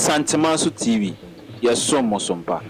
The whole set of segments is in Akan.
Abounteman TV. Yes, so mosompa.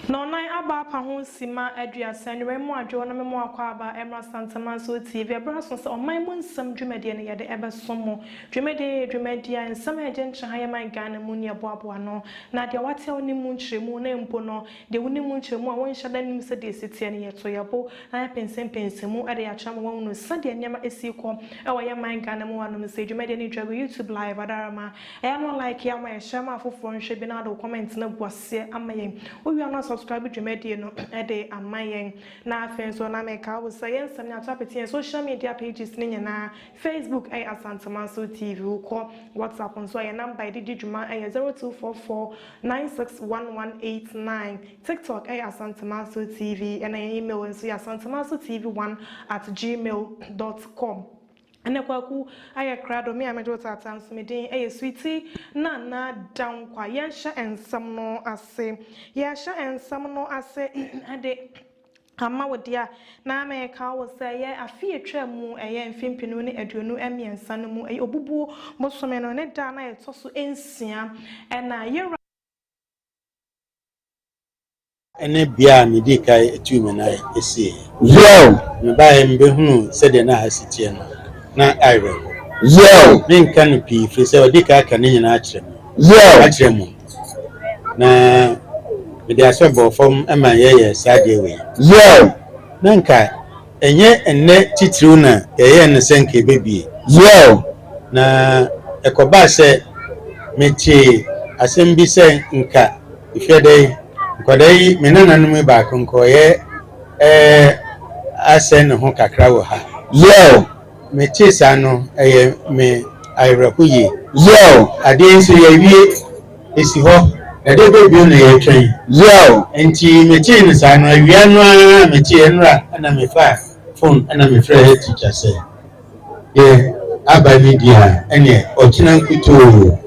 No, aba ho sima adua sanwe mu adwo na memo akwa aba emra Abounteman TV abraso se o man mu nsam dwumade ne yede ebesomo dwumade an nsam agye nche ha man Ghana mu ne boaboa no na de wate oni mu nchiremu na mpo no de woni mu nchiremu a won hyada nim se de sitie ne yeto yabo na pensemu ade ya chama won no sade nyama esiko e wo man Ghana mu anom se dwumade ne dwa YouTube live adarama e no like ya ma share ma foforo nhwe bi na do comment na buase amayen o wi na subscribe dwumade no ede amayen na afen so na meka wo say ensam na tapeti social media pages ni nyina Facebook ay Abounteman TV ko WhatsApp nso ay number di dwuma ay 0244961189 TikTok ay Abounteman TV and ay email nso ya abounteman1@gmail.com ane kwaku aya krado me amejo tatan so medin eye sweetie na down kwa yensha ensam no ase ade ama wodia na meka wo say ye afie twam eye mfimpinu ne aduonu emiensa no mu eye obubuo bosome no ne da na etoso ensia na ye ene bia me di kai etume na esi yo me ba em behunu se de na hasitie no na iron yo bin kan pi fri se odi ka aka ne nyina akire yo akire mu na me de asebo fom ema ye sade we yo nanka enye enne titiriu na ye ne senke bebie yo na ekoba se mechi asembi se nka ifede kodai menana nume ba konkoye asen ho kakra wo ha yo me chesa no me ayrahuye yo ade nso ye wie esi ho ade bebi no ye twen yo enti me chi ne sa no awia no a me chi enra na me fa phone na me frɛ teacher say ye aba mi dia ene okina nkuto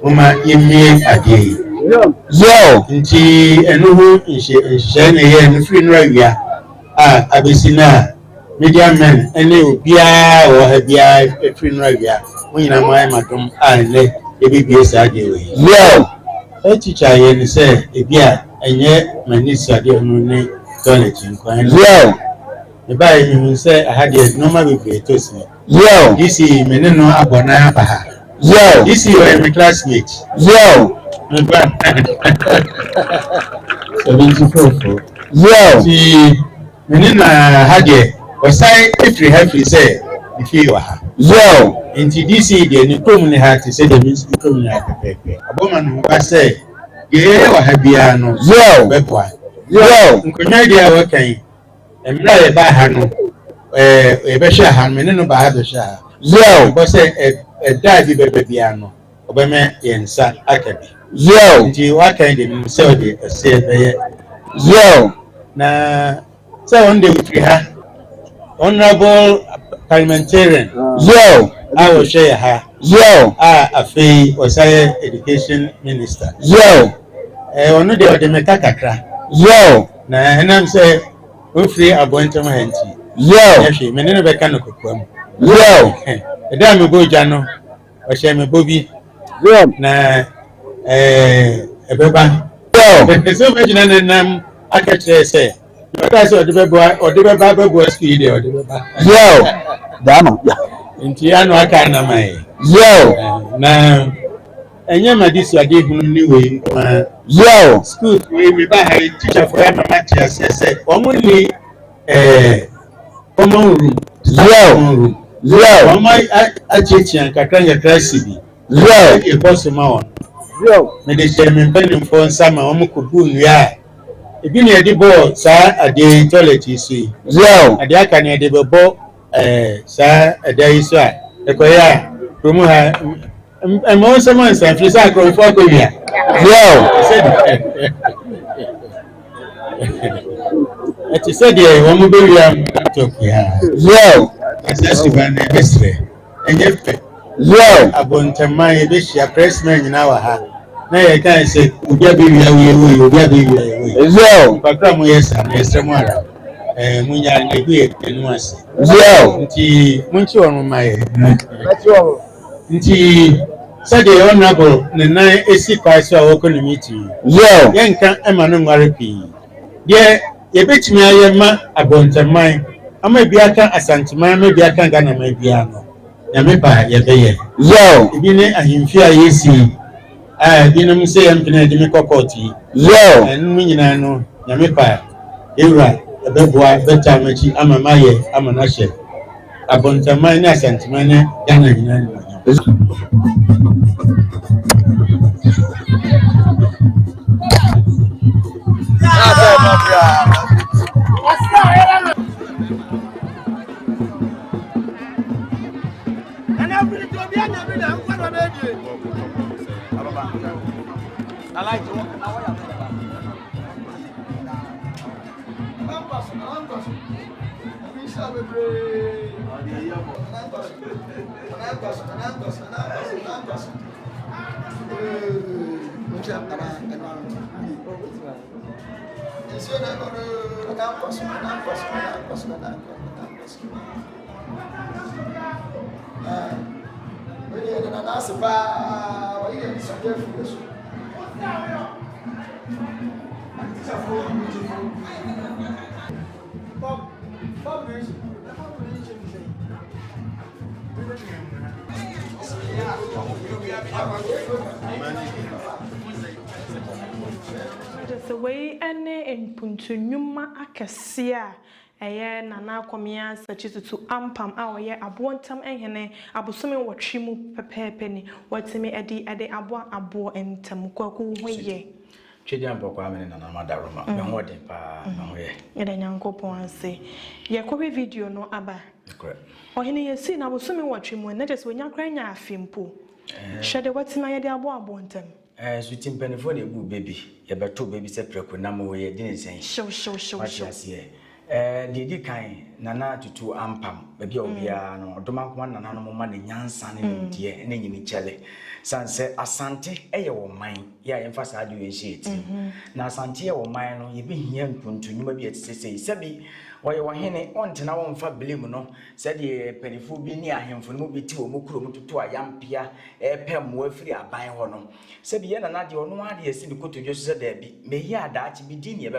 mama yemie ade yo nti enuhu nhye ne ye no free no awia abesina media men ene obia o ha bia free no awia munyina mai madom ne ebibie saade we yo teacher ye ne say ebia enye manisa de no ne toilet nkwan yo e bai mi say ahade normal bibie tosi yo this me no abona abaha yo this is my classmate yo 74 yo si menina hage osai ifri say if you are yo into this the ni community hat say the music community pepe aboman ho say ye wa habia no yo bepwa yo nkonya dia wa kan emra ye ba ha no e be hwe ha menino ba ha be hwe ha yo bo say e da bi bebe bia no obeme yensa akabi yo nti wa kan de mi se ode ase be yo na so on the free ha honorable parliamentarian yo I will share her yo afi osai education minister yo onu de meka kakra yo na enam say we free Abounteman hanti yo ehwe me ne be ka no kokwam yo da me boja no o she me bobi yo na ebeba yo so be jina nam akache say I said the baby ski there the baby yo dama nti anu aka na mai yo na enye madisi ade hunu ni we yo school we ba ha teacher for mama tia say omuni common room yo mama achichian kakanya krasibi yo e boss ma won yo me de chairman penim for nsama omukubu nua ebi ne edi bo sa ade toilet isi yo ade aka ne ade bo sa ade iso a ekoya promo ha emo se man san fi sa kro fo ko wia yo ati said ye wo mo be wia talk ya yo ati ban ne besre enye pe yo Abounteman e be share pressman nyina wa ha na ye kan say obia be wia we obia be wia yo pakra mo yes am esremo ara munya ne bi enu ase yo nti munchi onu mai nti said the honorable Nana AC Christ or community. Yeah, Yanka Emma no Maripi. Yeah, you bet me I am Abounteman. I may be a can Asantima, maybe I can Gana maybe I know. Yamepa, Yabe. Yo, you know, I am fear you see. I didn't say I'm going to make a coty. Yo, and me, I know, Yamepa. You're right, a big boy, better, I'm a Maye, I'm a Nashe. Abounteman, Asantima, Gana. The way any in Puntu Numa Akasia. Aye, Nana Akomea, Sakyi Tutu Ampam, our ABOUNTEM HENE, Abosome Wachimu Pepe, what's me Eddie ABOUNTEM, Kwaku Way. Chidian Bokwame na Madaroma, no more than pa, no way. And Uncle Ponce. Yakobi video no aba. Correct. Or HENE, see, Abosome Wachimu, and that is when you're crying a fimpo. Shadow what's my idea ABOUNTEM. As we think penny baby, you better baby separate number way, didn't say. Show. Didi kind, Nana Tutu Ampam, baby Obia, no, Domak one and animal money, Yan San, dear, and then you chele. San said, Asante, or mine, yeah, emphasize how do you see it. Now, Santia or mine, you be here to you maybe at say, Sabi, or you were HENE on to now on for Bilimuno, said the penny food be near him for movie 2 Mukuru to a young Pia, a pen more free a buy honor. Sabi Yana Nadi or no idea, see the good to just say, may hear that be dinner,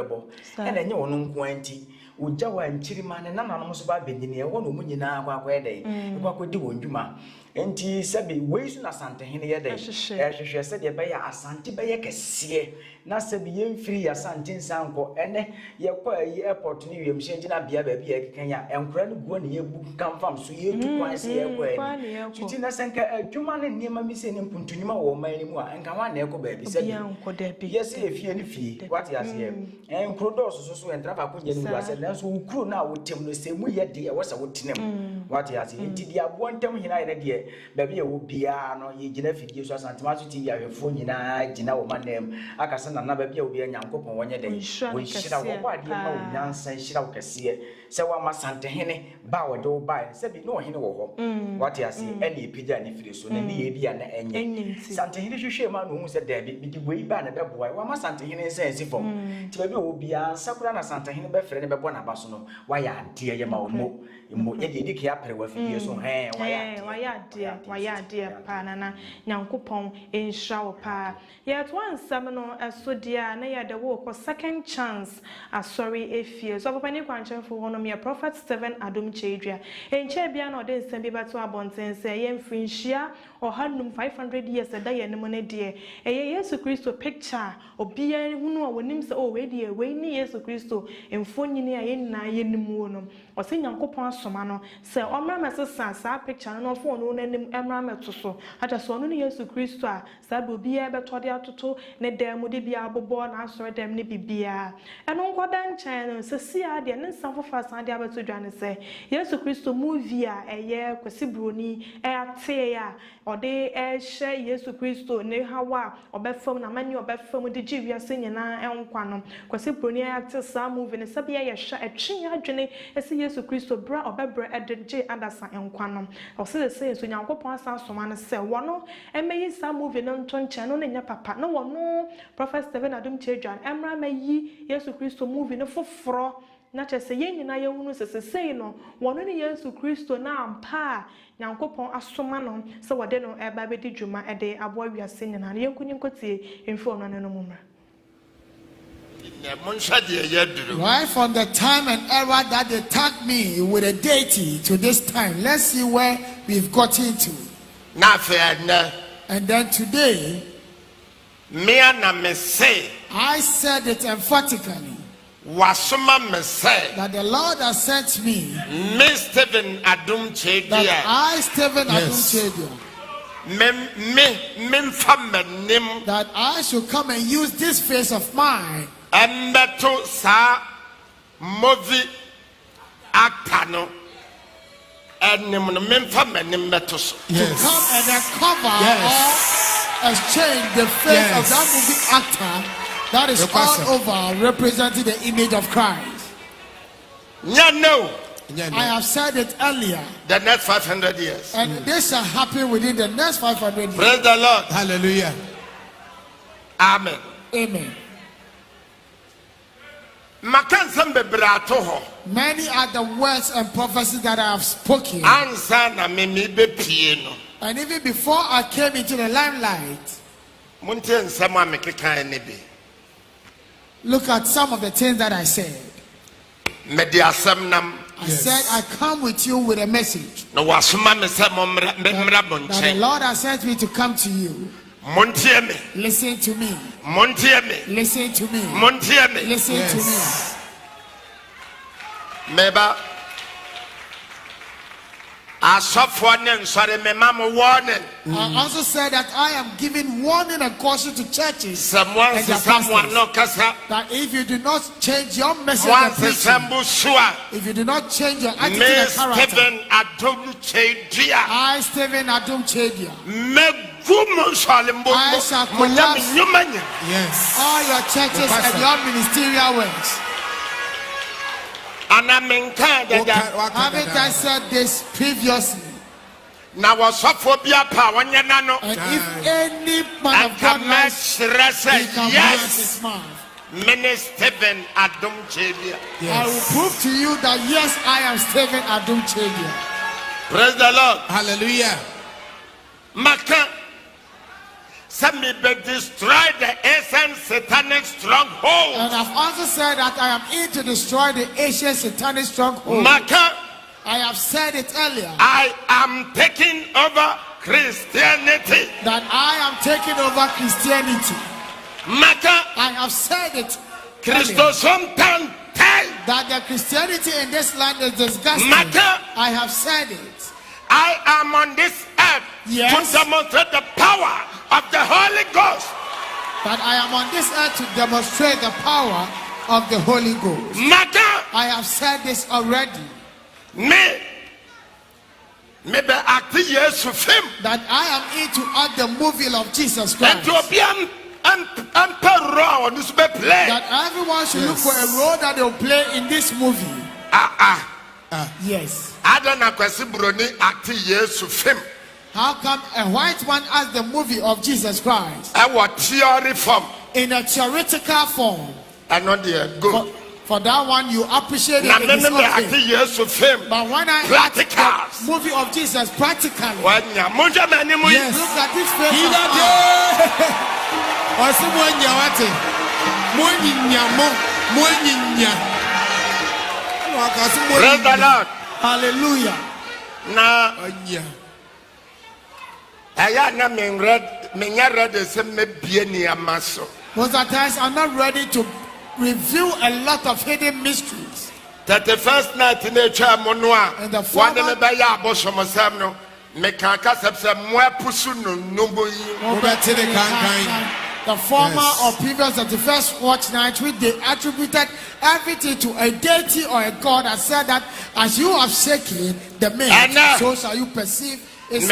and then you on 20. Ujawa nchiriman na nanamuso ba bedini wonu mu nyina kwa kwede kwa kwedi wonjuma enti sebi weisu na sante hene ye dey ehwehwe se de be ya asante be ye kese na sebi ye mfiri ya sante nsanko ene ye kwa airport ni wiem hye ngina bia ba bia keken ya enkura ne guo ne ye bu kamfam so ye tu kwan se ye kwa ene tuti na senka adwuma ne niema mi se ne mpuntunyuma wo man ni mu a enka wa na ekọ ba bi sebi yes e fie ni fie what ya se enkuro do so entra pa kunje ni wa se nanso ukuru na wotem no se mu ye de wo se wotenem what ya se enti dia ABOUNTEM hina ye de baby e wo bia no ye gina fidie so asantema so TV ahwefo nyina gina wo manem akasa na baby e wo bia nyankopon wonye de wo hira wo kwa de ma wo nyansa hira wo kase se wa masante hene ba wo de wo ba se bi no hene wo ho what ya se ene epija ne firi so na ne ye bia na enye sante hene hwehwe ma no hu se da bi di boi ba na be boa wa masante hene se fom ti baby wo bia sakura na sante hene be fere ne be bo na ba so no wa ya ade ye ma wo mo ye de ke apere wa fidie so wa ya de pa na nyankopon enhra wo pa yet one no so dia na ya de wo ko second chance asori efie so papa ni kwanche fo wono me prophet 7 adom chedua enche bia na ode nsem bi beto abonten se ye mfrinhia ohanum 500 years da ye nemu ne de Yesu Kristo picture obia hunu a wonim se we de we ni Yesu Kristo emfonyini a ye na ye nemu wono o se nyankopon asoma no se omra mesesa sa picture no fo no nanim emra meto so ata so no Yesu Kristo a sa be obia beto de atoto ne dem de bia bobo na asore dem ne bibia eno nkoda nchen no se sia de ne sanfofa san de abeto dwane se Yesu Kristo movie a eye kwesibroni ate ya ode ehye Yesu Kristo ne hawa obefam na mani obefam de giwiase nyina enkwa no kwesibroni ate sa movie ne sabia ye hwa etwe adwene ese Yesu Kristo bra obebra edege adasa enkwa no o se so nyankopon asa soma ne se wono emeyi sa movie no nto nche no nya papa no wono prophet 7 adom chedwan emra mayi Yesu Kristo movie no foforo na che se yen nyina yehunu se sei no wono ne Yesu Kristo na ampa Nyankopon asoma no se wode no eba bedi dwuma ede abo awiase nyina yenkuni nkotie emfi ono no mumra. Right from the time and era that they tagged me with a deity to this time, let's see where we've got into. And then today, I said it emphatically that the Lord has sent me, that I, Stephen Adum Chedia, that I should come and use this face of mine movie actor no and to come and cover or exchange the face of that movie actor that is all over representing the image of Christ. I have said it earlier. The next 500 years. And this shall happen within the next 500 years. Praise the Lord. Hallelujah. Amen. Amen. Many are the words and prophecies that I have spoken. And even before I came into the limelight, look at some of the things that I said. I said I come with you with a message that the Lord has sent me to come to you. Listen to me. Listen to me. Listen to me. Meba I also said that I am giving warning and caution to churches and their pastors, that if you do not change your message and preaching, if you do not change your attitude and character, I, Stephen Adum Chedia, I shall collapse all your churches and your ministerial works. Haven't I said this previously? And if any man of God likes, he can bless his mouth. I will prove to you that yes, I am Stephen Adum Chedia. Praise the Lord. Hallelujah. Somebody destroy the Asian satanic stronghold. And I've also said that I am in to destroy the Asian satanic stronghold. I have said it earlier. I am taking over Christianity. That I am taking over Christianity. I have said it earlier. That the Christianity in this land is disgusting. I have said it. I am on this earth to demonstrate the power of the Holy Ghost. That I am on this earth to demonstrate the power of the Holy Ghost. I have said this already. That I am into act the movie of Jesus Christ. That everyone should look for a role that they will play in this movie. Yes. How come a white man has the movie of Jesus Christ? In a theoretical form. For that one, you appreciate it. But when I watch the movie of Jesus practically, yes. Look at this Praise the Lord. Hallelujah. Now, most of the times I'm not ready to reveal a lot of hidden mysteries. That the first night in the Chamonua and the former or previous of the first watch night, which they attributed everything to a deity or a god, and said that as you have shaken the man, so shall you perceive. Today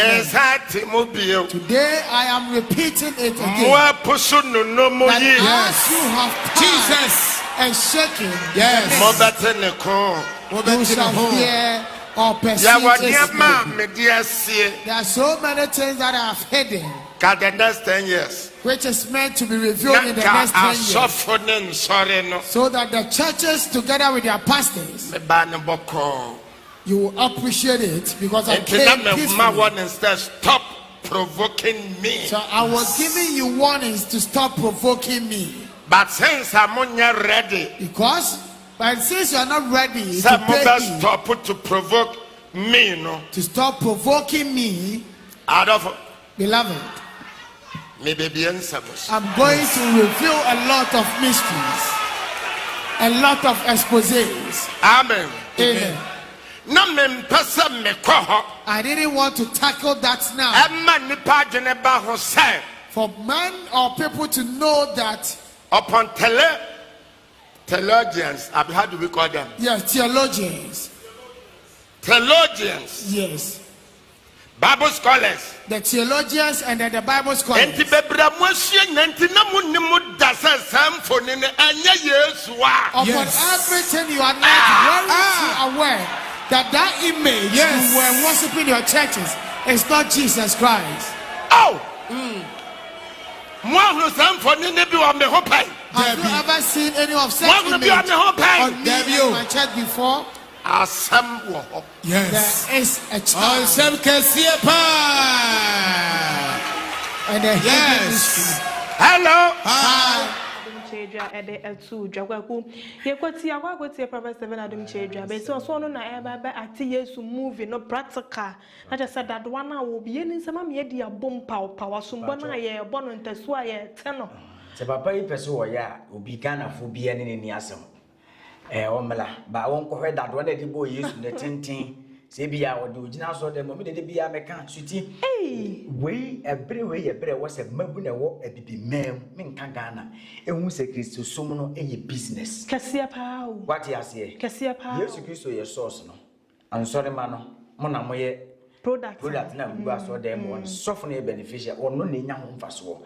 I am repeating it again. That as you have Jesus and shaken, you shall hear or perceive. There are so many things that I have hidden. the next 10 years. Which is meant to be revealed in the next 10 years. So that the churches, together with their pastors, you will appreciate it because I came peacefully. Stop provoking me. So I was giving you warnings to stop provoking me. But since I'm not ready, but since you are not ready stop to provoke me, to stop provoking me, beloved, I'm going to reveal a lot of mysteries, a lot of exposés. Amen. Amen. I didn't want to tackle that now. For men or people to know that upon theologians, how do we call them? Yes, theologians. Theologians. Yes. Bible scholars. The theologians and then the Bible scholars. Upon everything you are not very aware that image you were worshiping your churches is not Jesus Christ. Have you ever seen any of such image on my church before? Yes. There is a child. And yes. Hello. Hi. Prophet 7 Adam Chedra. But so no ati Yesu movie no practical. I just said that one will be in some media bomb power sumbana ye bono ntesua ye teno. Se papa yi peso ya obi Ghana fo bia ne ni asem. Omela ba won ko hwe that one dey boy Yesu ne tenten. Se bia wo de ogina so dem me de bia meka suti. We ebre was a mabu na wo abibi mem me nka Ghana. Ehun se Kristo som no eye business. Kasia pa o. What you say? Kasia pa. Yesu Kristo ye source no. Ansori ma no. Mo na mo ye product na mbu aso dem won sofo na beneficial ono na nya ho mfaso.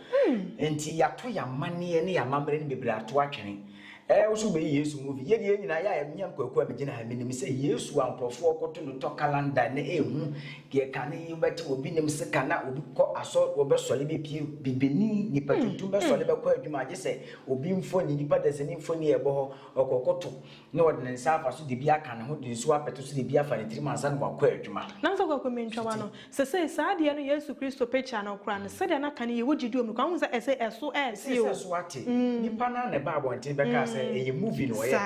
Enti yato ya mane ne ya mamre ne bebre ato atwene. Also be Yesu movie. Ye de nyina ya emnyam kwaku amegina ha menim se Yesu amprofo okoto no to calendar na ehu ge kane yibati obi nim se kana obi ko aso obesole be pie bibeni ni patutu besole be ko adwuma age se obi mfo ni nipa deseni mfo ni ebo ho okokoto na wode nsa afa so de bia kan ho de nso apeto so de bia fa ne 3 months na ko adwuma na so ko mentwa no se saade no Yesu Kristo picture na okra no se de na kan ye wogidi omu kan se ese eso ese o so ate nipa na ne ba abonten be ka a movie no ye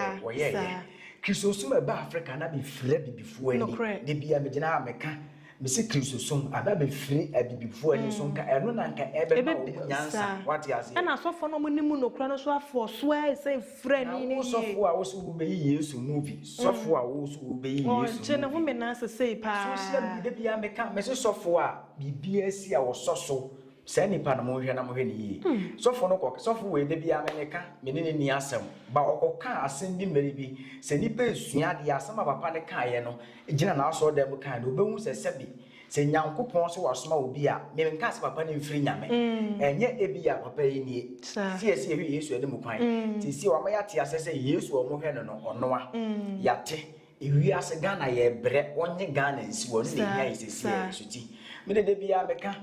Christosum eba Africa na be free bibifo ani de bia me gina ameka me se Christosum aba be free abibifo ani so nka eno na nka ebe ma nyansa what you say na so fo no monimu no kra no so afo so ai say free ni so fo a wo so be Yesu movie so fo a wo so be Yesu je na ho me na say pa social de bia meka me se so fo a bibia si a wo so Sani pa na mo hwe na mo hwe ni yi sofo no kok sofo we de bia meneka menene ni asem ba okoka asem bi meri bi se ni pa esua de asem papa ne kaaye no gina na aso dem kan de obehu se sebi se nyankopon so wasoma obi a menka se papa ne mfiri nyame enye ebi a papa yi ni sie hwe Yesu ade mu kwan ti sie wa ma yate asese Yesu o mo hwe no onoa yate ewi ase Ghana ye bre onye Ghana nsi wo ne hia isesi suti me de bia meka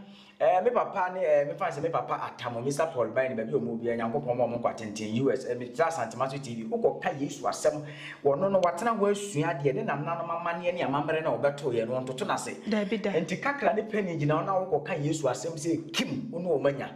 me papa ne me fancy me papa atamo Mr. Paul by ne baby omo bia nyankopon mo kwatenten US me tra santimato TV ukoka Yesu asem wono no watena ho asua de ne nam nanom amane ne amamre na obeto ye no ntoto na se enti kakra ne pani gina na ukoka Yesu asem se kim ono omanya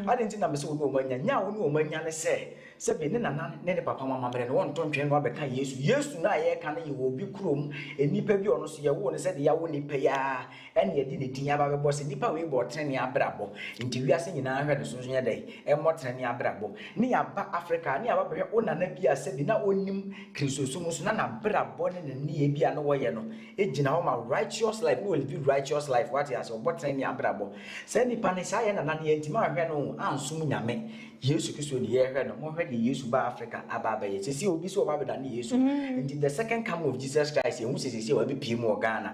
ade enti na me se ono omanya nya ono omanya ne se be ne nana ne papa mamamre no wonto ntwen no abeka Yesu na ye ka ne ye obi krom enipa bi ono so ye wo ne se de ya wo nipa ya ene ye di ne din aba be bo se nipa we bo ni abrabo nti wiase nyina hwe de so nya dai e motre ni abrabo ni aba Africa ni aba behwe onana bia se bi na onim Kristosom so na abrabo ne ni e bia no wo ye no e gina ho ma righteous life we will be righteous life what you say motre ni abrabo se ni pa ne sa ye na na ne nti ma hwe no ansum nyame Yesu Christo ni here no mo hwede Yesu ba Africa aba ba ye sisi obi so ba da na Yesu and the second coming of Jesus Christ hu sisi wa bi pie mu Ghana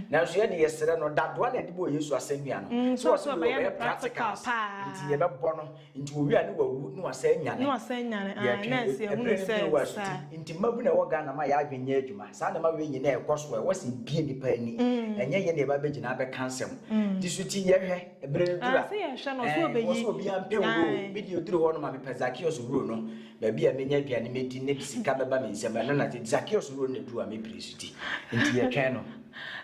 na so ye de yesere no da do na de bo Yesu asennua no so so be practical nti ye be bo no nti owi ani wawu no asennua na se hu se nti mabu na wo Ghana ma ya adwenye adwuma sa na ma we nyi na ekoso e wasi bie nipa ani enye ye na ba be gina be kansem di so ti ye hwe ebre dura se ye hwe no so be yi obi ampe wo video duru ho no ma be Zakios ro no ba bia menya aduane medi ne sika beba me nsem na na Zakios ro ne du a me presuti nti ye twen no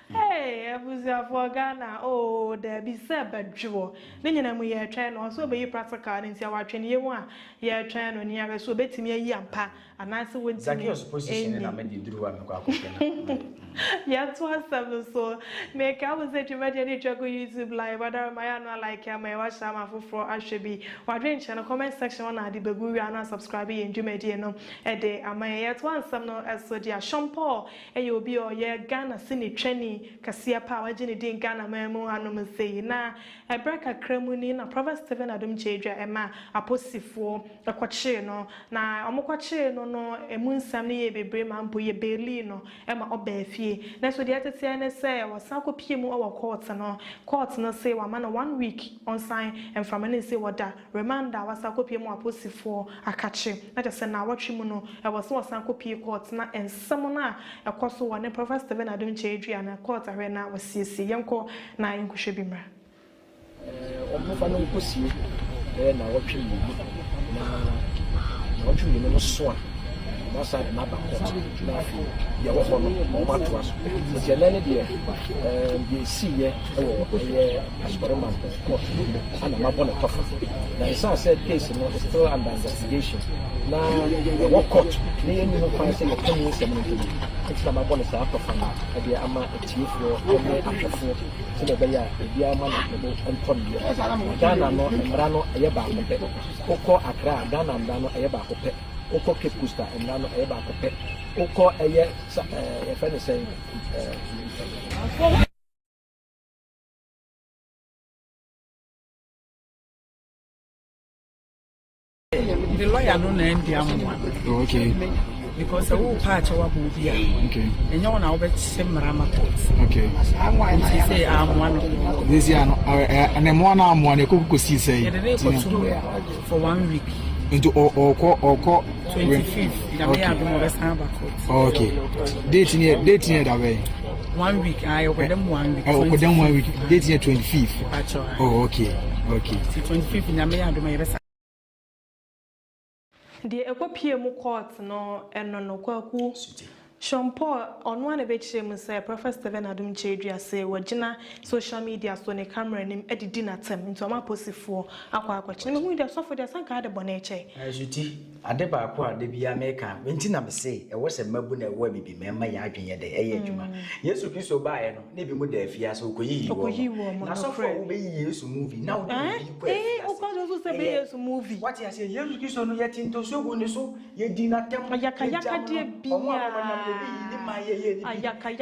hey abuza for Ghana oh there be say badwo ne nyina mu ye twen no so be yi practical nti awatwe ye hu a ye twen no ne ya so betimi ayi ampa anase won Zakios position na me di duru a me kwa akofena yeah, to us, so make I was at your YouTube live, whether my annual like my watch time for I should be watching channel comment section on the Baguri and subscribing in Jumediano a day. I may yet one some no as so dear Shampoo, and you'll be or yeah Ghana Sini Trenny, Cassia Power, Jenny Dean Ghana Memo, and say na a break a cremunin, a Proverbs 7 Adam Chadra, Emma, a Pussy4, a Quachino, na Omoquachino, no, a moon Sammy, a baby man, Puy Belino, Emma Obefi. That's what the other say was Sanko PM or courts no say one man 1 week on sign and from any say what that Remanded was Sanko PM or pussy for a catching. Not just now what you know, I was so Sanko P courts na and someone a course one and Prophet 7 Adam Chadri and a court arena was CC Yanko na in Kushibimra. Omufano pussy, then I watch you na watch you no swan. Masa na ba ko na fi ya wo ho no ma to aso je lele de ye si ye o ye Abounteman ko ana ma bona tofa na isa said case no is still under investigation na wo court ni ye ni no fa se no kan se mo nti it's na ma bona sa tofa na de ama etiefo o me ahwefo se de be ya e bia ma na de anton ye Ghana no mra no ye ba ko pe kokọ Accra Ghana mra no ye ba ko pe Oko Cape Costa and Nano Eba Cope, Oko Aye, a friend is saying, the lawyer no name the one. Okay. Because the whole patch of our movie. Okay. And you want to say Marama Court. Okay. And she say I'm one of this year, and then one arm one, a cook see say for 1 week. Into or 25th. Okay. Dating that way. 1 week. I open them 1 week. I open them 1 week. Dating 25th. Oh, okay. Okay. 25th in Yamea do my best. The Equipia court no and no kwaku. Shampoo on one of which say Prophet 7 Adam Chadria say wajina social media so ne camera nim edi dinner time into ma posi for akwa akwa me the so for the sanka de boneche ajuti ade ba akwa de bia meka enti na me say e wo se mabu na ewa bibi mema ya adwenye de eye adwuma Yesu Kristo ba ye no na bi mu da afia so okoyi wo na so for wo be Yesu movie na wo be ko o ko so say be Yesu movie what you say Yesu Kristo no yeti nto so go ne so ye dinner time yaka de bia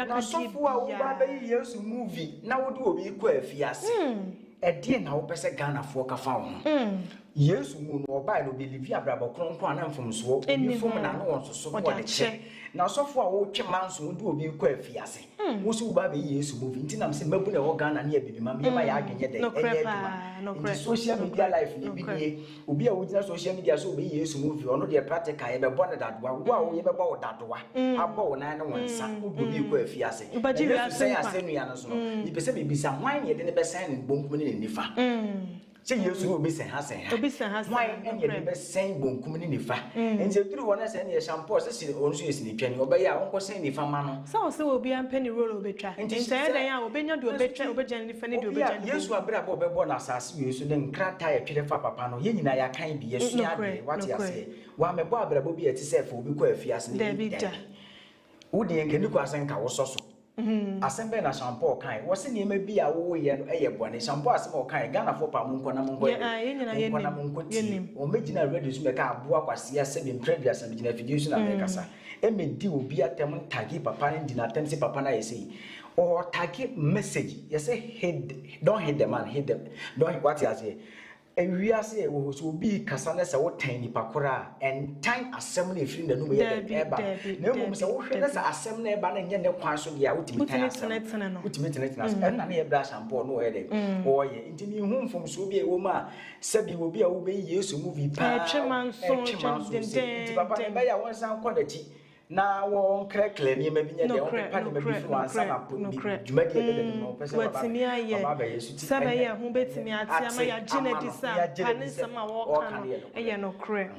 na sofu a wo ba be Yesu movie na wo do obi ko afiase e de na wo pese Ghana fo ka fa wo Yesu mu no oba no believe abrabo kronkron na mfomso obi fom na no wonso so wo de che na sofu a wo twe manso wo do obi ko afiase wo so ba be Yesu movie nti na se mabu na wo Ghana na bibi ma me ma ya adwenye de enye aduma social media life ni bidie obi a wo gina social media so be Yesu movie ono de practical ye be bona dadoa wo a wo ye be bo dadoa abo wo na ne wonsa obi ko afiase Yesu say asenu ya no so no ni pese me bisa hwan ye de ne be sign bonkum ne nifa say Yesu obi sen ha why and ye be sen bonkum ne nifa enje turu wona sen ye shampoo se si onso ye sini twani oba ya onko sen nifa ma no se obi ampani role obetwa enti dan ya obenya de obetwa obejan nifa ne de obejan Yesu abra bo bebo na asase Yesu ne nkrata ya twere fa papa no ye nyina ya kan bi Yesu ya de what ya say wa mebo abra bo bi eti se fa obi ko afiase ne David wo de nkani ko asenka wo soso asembe na shampoo kan wo se niema bi a wo ye no eye bone shampoo asem o kan Ghana fo pa munko na munko na munko ti o megina radio su meka aboa kwase ya se bi previous na megina video su na meka sa emedi obi atem tagi papa ne dina atem se papa na yesi or tagi message you say don't hit the man hit them don't what you say we are say we will be kasana say what tiny pakora and time assembly free the no eba na mum say wo hwe na say assembly eba na nye ne kwan so dia ultimate and na e bra shampoo no e de oye intimi hu mfom so bi e wo ma sabi wo bi a wo be Yesu movie pa Chema so papa ba ya won san kodati na won krekle ni ma bi nya de won pa ni ma bi fu ansa na po djuma de de no pese baba ba Yesu ti sabe ya hu betimi ati ama ya genedi sa kan sama wo kan eye no kre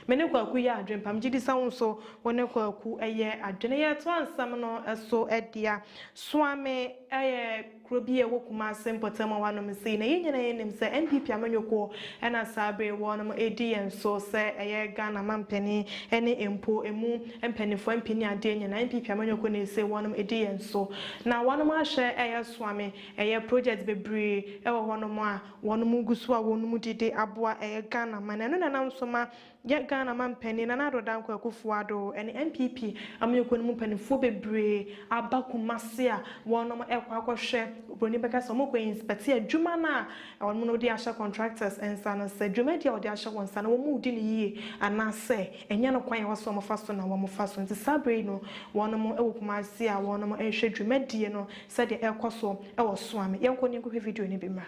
mene kwaku ya adwempam gidi sa wonso wone kwaku eye adwene ya to ansam no eso edia soame eye krobi e wokuma asempotama wanom sei na yenyina yenim se MPP amanyoko ena sabe wonom edi enso se eye Ghana mampeni ene empo emu empenifo empini ade nyina MPP amanyoko na se wonom edi enso na wonom ahye eye soame eye project bebre ewo wonom a wonom gusu a wonom dide aboa eye Ghana man eno na nam so ma ye Ghana mampeni na nadodan kwa kufuado ene MPP amanyoko no mpenifo bebre abakumase a wonom ekwa akohwe Broni beka so mo ko inspect adwuma na won no di asha contractors ensa no se adwuma dia odi asha won sa na wo mu di ni yie ana se enya no kwan wo so mo fa so na wo mo fa so nti sabre no won mo ewokuma se a won mo ehwe adwuma die no se de ekoso e wo so ame yenko ni ko video ni bi ma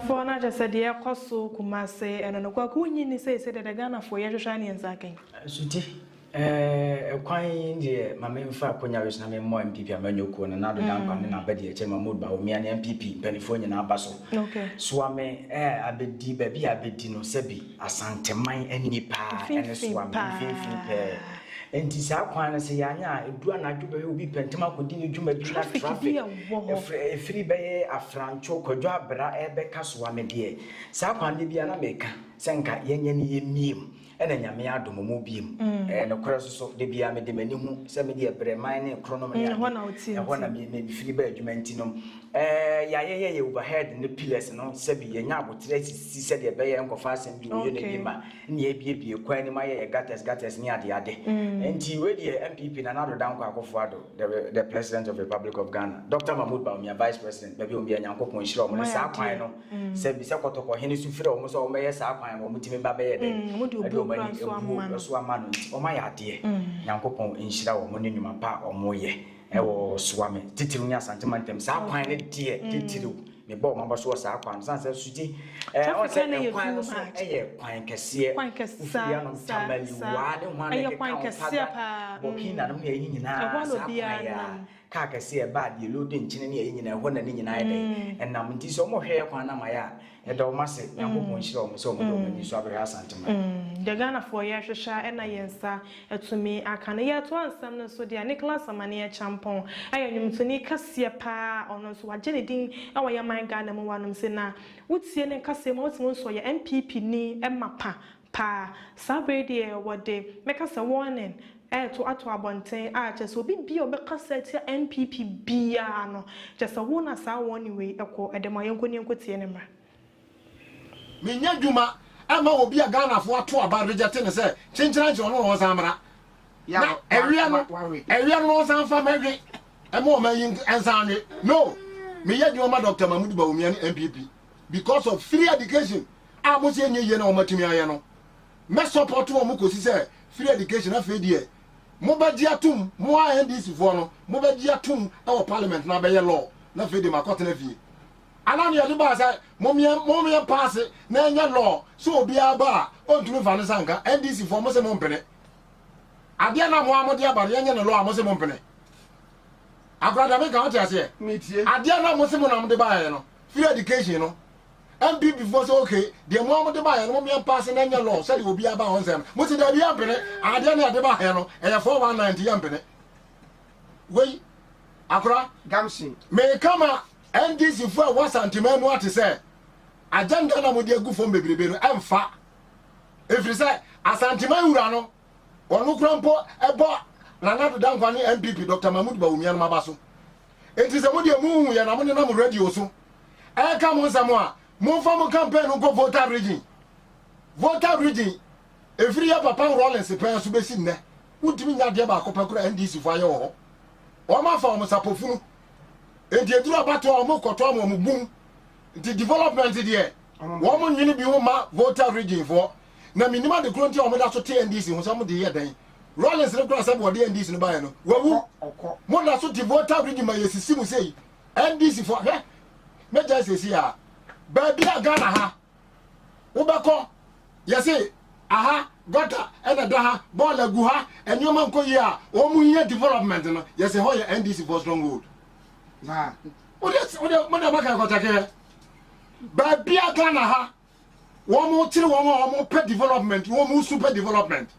for na just said ye koso kumase eno no kwa kunyi ni say the Ghana for ye hwehwa ne nzaken suti kwan de mamemfa konya wes na me mo MPP amanyoko na nado dan kwan na bade eche Mahmoud ba omi na MPP penifo nyina abaso okay so ame abedi ba bi abedi no sebi asanteman ani pa ene so ame finfin enti sa kwan na se yanya edu anadwo be obi pentema kodi ne dwuma bi na traffic efiri be afrancho kodwo abra ebe kaso ame de sa kwan de bia na meka senka yenye ne yemiem ena nyame adomo biem no kora so de bia me de mani hu se me de breman ne chronometer e hona me firi ba adwuma enti no ye overhead ne pillars no se bi yenya abotre sisi se de be ye nkofa asem bi oyo ne bima ne ye bie kwan ni ma ye gatters ni ade enti we de MPP na nado dan kwa Akufo-Addo the president of the Republic of Ghana Dr. Mahmoud Bawumia vice president be bi o bia nyankopon hira o mo sa kwan no se bi se kotoko hene su fira o mo so o me ye sa kwan o mo timi ba be ye de so amano o ma ya de nyankopon nhira wo mo ne nwuma pa o mo ye ewo swame titiru nya Asantema ntem sa kwan ne de titiru me bo mamba so sa kwan san se suji o se kwan so kwan kese ufia no tamali wa de ho ane kwan kese pa bokina no ne nyina sa kwan ya ka kese ba de lo de nchine ne nyina ho na ne nyina ede enam nti so mo hwe kwan na maya edo mase yakobon shira o so mo do ni so abere Asantema the Ghana for ya hwehwa ena yensa etumi akane ya to ansam no so dia Nicholas Amane champon ayanyumtuni kase pa ono so waje ne din awa ya man Ghana mo wanom se na wutie ne kase mo otimo so ya MPP ni emapa pa sabede wode mekasa warning to ato abonten a chese obi bia obekasa tia MPP bia no chese wona sa warning we ekọ edemayenko ni enkotie ne mra menya dwuma ama obi a Ghana fo ato aba reject ne se chenchera nche ono won samra ya ewia no san fa mewe ema o mayin ensanwe no me ye dwuma Dr. Mahmoud Bawumia ni MPP because of free education a mo se enye na o matumi aye no me support wo mo kosi se free education afa die mo ba di atum mo a NDC fo no mo ba di atum e wo parliament na be ye law na fe de makota na vie anani ya liba say momia pass na enya law so obi aba o ntumi fa ne sanka NDC fo mo se mo mpene ade na mo amode aba enya ne law mo se mo mpene abrada me ka o tiase metie ade na mo se mo na mo de ba ye no free education no MPP before say okay the mo amode ba ye no momia pass na enya law so de obi aba on sem mo se da bi ampene ade na ade ba ye no e ya 419 ya mpene we akura gamsin me kama NDC for what Asantema no ate say agenda na mo de agu fom bebrebe no emfa efri say Asantema wura no onu krampo ebo na na do dankwa ni MPP Dr. Mahmoud Bawumia no mabaso enti se mo de mu ya na mo ne na mo radio so e ka mo nsamo a mo fa mo campaign ko voter region efri ya papa Rollins pen so besi nne utimi nya de ba akopakura NDC fo aye wo o ma fa mo sapofunu enti eduru abato a mo koto mo bum enti development there wo mo nyini bi ho ma voter region for na minimum de kronti o mo da so te NDC ho so mo de ye dan Rollins le kura sabo de NDC no ba no wawu mo da so te voter region ma yesisi mu sei NDC for he me just say ya ba bia Ghana ha wo be ko yesi aha gota ena da ha ball agu ha enyoma nko yi a o mu ye development no yesi ho ye NDC for stronghold na o de maka ko take ba bia Ghana ha wo mu tiri wo mu pe development wo mu super development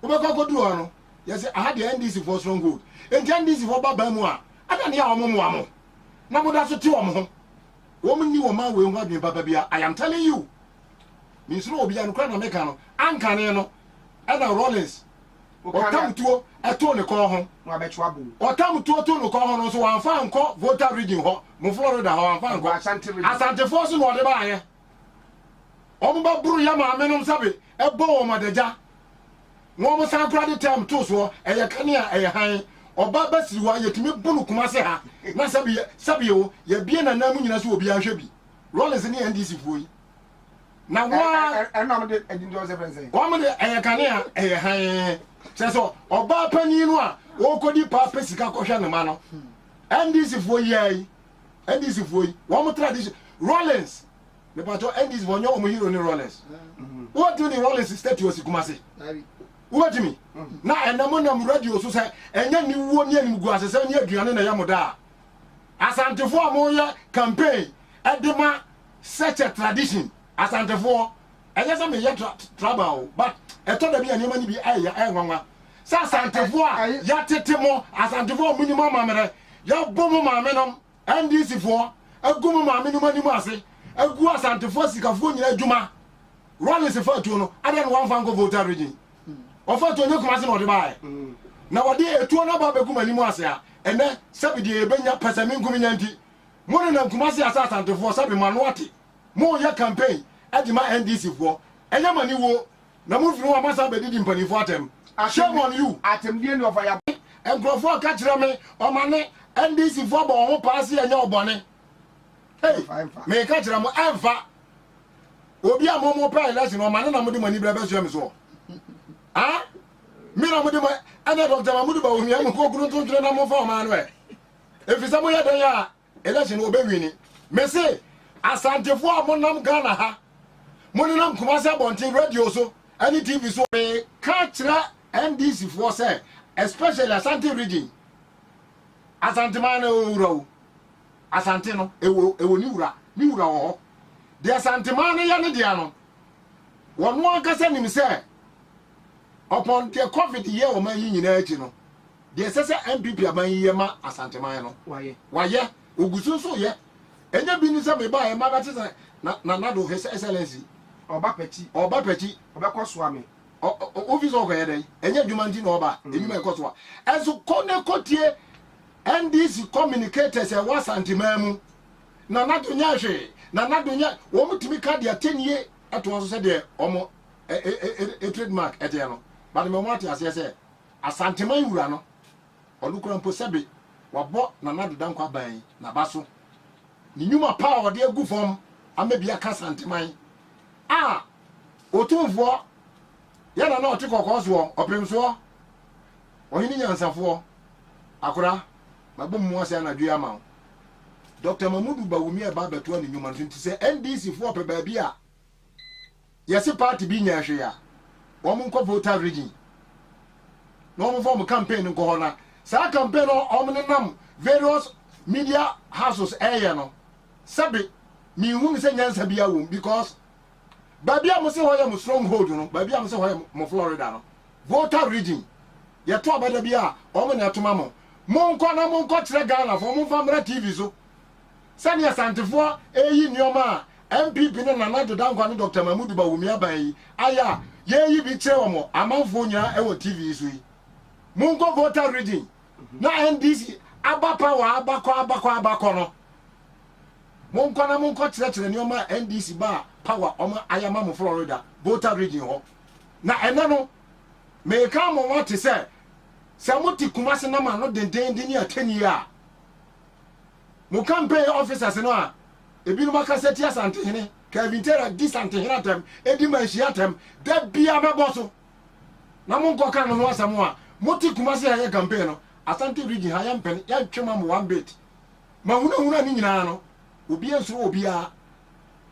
wo be ko du no yesi aha de NDC for stronghold en NDC for baba mu a ada ne ya wo mu amo na mo da so ti wo mo ho wo mu ni wo ma we hu adwen baba bia I am telling you minsuro obi anu kwa na meka no ankane no ana Rollins otamtuo eto ne ko ho na abechu abu otamtuo to ne ko ho no so wan fa nko voter region ho mo Florida ho wan fa nko Asante Force no de ba ye omo ba buru ya ma amenum sabe ebo wo madaja wo mo san kura de term to so eye kane a eye han oba basiri wa yetimi bunu kuma se ha na sabe yo ye bie na namu nyina so obi ahwe bi Rollins ni NDC fuyi na wa na mo de edindo se prense wa mo de eye kane a eye han so oba pani no a wo kodi pa pesika ko hwe ne ma no NDC fuyi wo mo tradition Rollins me pato NDC wo nyo mo hero ni Rollins what do the Rollins status kumase what me na enamo na mu radio so say enya ni wo ni anim gu asese ni aduane na yamoda Asantefo amoya campaign edema such a tradition Asantefo enya say me ye trouble but eto da bia nyema ni bi aya nwanwa sa Asantefo a ya tetemo Asantefo minimum mamere ya bomo mamenom NDC fo agumo mamenom anim ase agu Asantefo sikafo nyina adwuma Rollins fo atu no ade no wan fan go voter region ofa to ne kuma se no de bae na wode etuo na ba begum animu ase a ene sabi de ebenya pasami ngumi nyanti mo na kuma se asa Asantefo sabi manuate mo ya campaign adima NDC fo enya mani wo na mo firi wa masa be didi mpanifo atem shame on you atem die no of ya enkrofo ka kire me o mane NDC fo ba ho pass enya obone hey me ka kire mo enfa obi a mo pa election o mane na mo di mani bra be so me so ah Mina Mudima, and I don't tell Mudu, we have go to the number for man. If it's a way there, election will be winning. Messy, Asante for Monam Ghana, Monam Kumasa Bonti radio so, any TV so may catch that NDC for say, especially Asante region. Asantemane Uro, Asantino, Ewo Nura, the Asantemane Yanadiano. One can send him say, upon the COVID year of my union, the assessor MPP of my Yama Asantemano. Why, yeah, Ugusu, yeah. And you been some by a magazine, Nanado, His Excellency, or Bapeti, or Bacoswami, or Office of Head, and yet you manage over, and you may coswa. As you call Cotier, and these communicators are was antimemu. Nanadunya, Nanadunya, woman to make their 10 years at once said there, almost a trademark at the end. But the moment as I said, a Santiman Urano, or Lucran Posebi, were bought Nanadu Danqua Bay, Nabaso. The Numa power, dear good form, and maybe a Cassantimai. Ah, Otumfuo, Yana no take a coswar, or Primswar, or Indian Sanfor, Akura, my boom was an Adriamount. Dr. Mamudu Bawumi about the 20 human to say, NDC for a baby. Yes, a party being here. Woman co voter region. No form of campaign in Corona. Sa campaign on various media houses, Ayano. Sabi, me whom say Yansa be a womb because Baby, I must say, I am a stronghold, you know. Baby, I must say, I am Florida. Voter region. Ya to abada bia o me na to mamo monko tre Ghana for mo family TV so sani asantefo eyi nioma MPP ne Nanado Dankwa ne Dr. Mamudu Bawumi aban yi aya ye yi bi tre omo amanfo nya e wo TV so yi monko voter region na NDC aba power abakọ no monko tre nioma NDC ba power omo ayama mo Florida voter region ho na ene no me ka mo what say Samuti Kumasi Nama no den near 10 years. Mo campaign officers no a ebi no makaseti asante hene Kevin Terra disante hene atem edi manhia atem da bia meboso na mo nkoka no asamo a moti Kumasi ya campaign no asante region ha ya mpen ya twema mo one bit ma huna ni nyina no obi enso obi a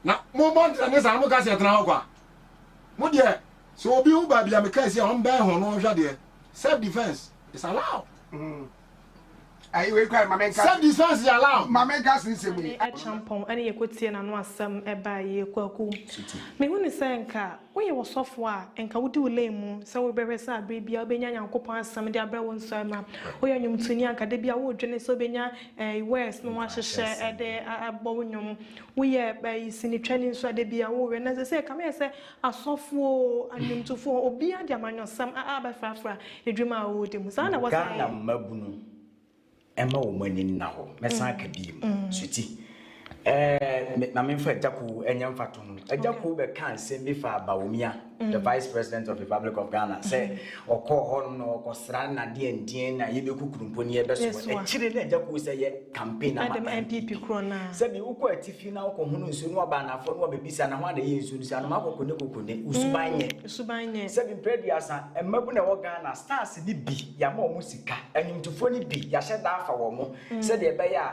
na mo bond na sa mo ka se tena kwa mo de so obi hu ba bia me ka se on ban ho no hwa de self defense is allowed. I will cry, Mamma. Self-defense is allowed. Mamma gas in some way. A champon, and you could see an awesome by ye kwaku. Me when you say, when you were software and can do lame, so we better say, baby, I'll be young coupon some of the brown summer. We are young to Yanka, they be a wood, Jenny Sobina, a west, no one shall share at the bonum. We are by senior training, so they be a wood, and as I say, come here, say, a software and you to for, or be a diamond or some abba fafra, a dreamer would him. Sana was Emma woman now, Messaka beam, sweetie. Mammy Fred Jaku, and young Fatum, a Jaku can't send me for Baumia, the Vice President of the Republic of Ghana, say, or call on or Cosrana, Dien, and you could pony a best. Children, Jaku say, campaign, Madam MPP Crona. Said you quite if you now come home soon, Wabana for what babies and one day soon, and Marco Kunukune, Usubine, 7 predias, and Mabuna Ghana stars in B, Yamo Musica, and him to phony B, Yasha for Womo, said the Bayer,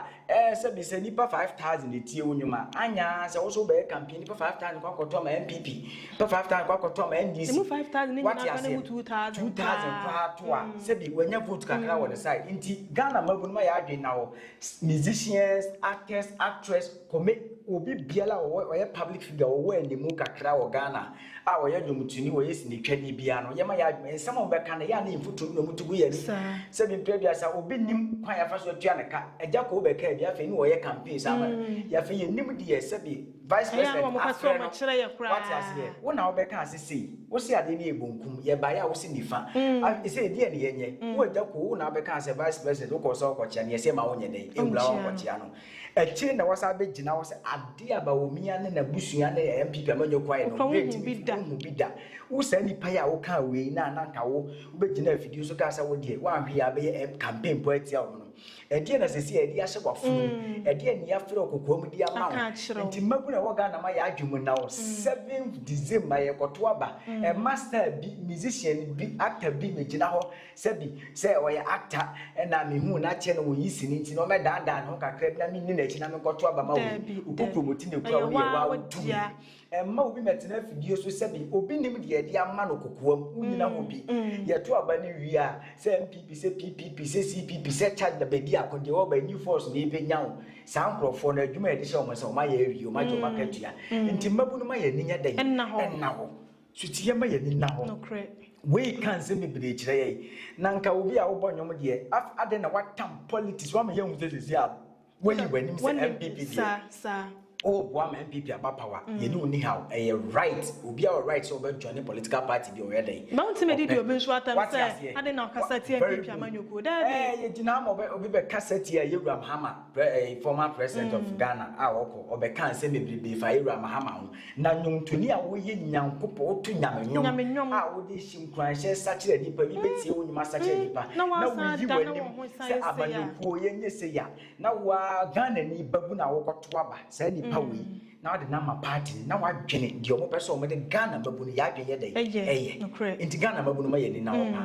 said the Nipa 5,000. Tiunuma anya se also be campaign for 5,000 kwakoto ma MPP for 5,000 kwakoto ma NDC 5,000 ni na 2,000 kwa toa se bi wanya vote kakra on the side inti Ghana mabunuma ya adwen na wo musicians actors actress come obi biala wo ye public figure wo ene mu kakra wo Ghana a wo ye dwomtuni wo yesi ne twani bia no ye ma ya ensem wo be kan ya na imfutu no mutugu ye se bi prebia sa obi nim kwan ya fa so tua ne ka eja ko be ka bia fe ni wo ye campaign sa ya fe ye nim de se bi vice president after what ya say wo na wo be ka asese wo se ade ni ebonkum ye ba ya wo se nifa e se de ne yenye wo eja ko wo na be ka ase vice president wo ko so ko chia ne ye se ma wo nye den embla wo ko chia no echi na wasa be gina wo se ade aba wo mia ne na busua ne MPP amanyo kwae no mu bida wo sa nipa ya wo ka we na nanka wo be gina afidi so ka sa wo de wa hwe ya be campaign party a wo no e de na sesi e de ahye wafunu e de ni afre okokom di ama wo nti magu na wo ga na ma ya adwum na wo 7th December ye koto aba e master bi musician bi actor bi me gina ho se o ya actor e na me hu na che no wo yi sini nti no me dan no kakra na me ni na chi na me koto aba ma wo promote ne kura wo ye wa tu ma obi metena afidie so sebi obi nim de ade ama no kokoam unyina obi ye to aba ne wi a se MPP se PPP se CPP se chat da bedi akode wo ba new force ne be nyawo sa nkrofo na adwuma ede hye o ma se o ma ye awi o ma jo makatua nti mabu no ma ye ninya den enna ho sutie ma ye ninna ho we can say me be kire ye na nka obi a wo bonyom de ade na watam politics wa ma ye hu se a we yi banim se MPP sa oh boy man MPP aba power you know ni how right obi our right so be join political party bi already Abounteman did you be sure time say ade na cassette MPP amanyoko da you dina mo obi be cassette here Abraham Hama former president of Ghana a woko obe kan say me be fa Abraham Hama ho na nyontoni a wo ye nyankopo otu nyamenyom a wo de shinkran hye sache nipa bi betie wo nyuma sache nipa na wo yi wani say abanyoko ye nye say ya na wa Ghana ni babu na wo koto aba say ni pawi na de na ma party na wa dwene de omo pese omo de Ghana babu no ya dwen ye dey enti Ghana babu no ma ye ni na wo pa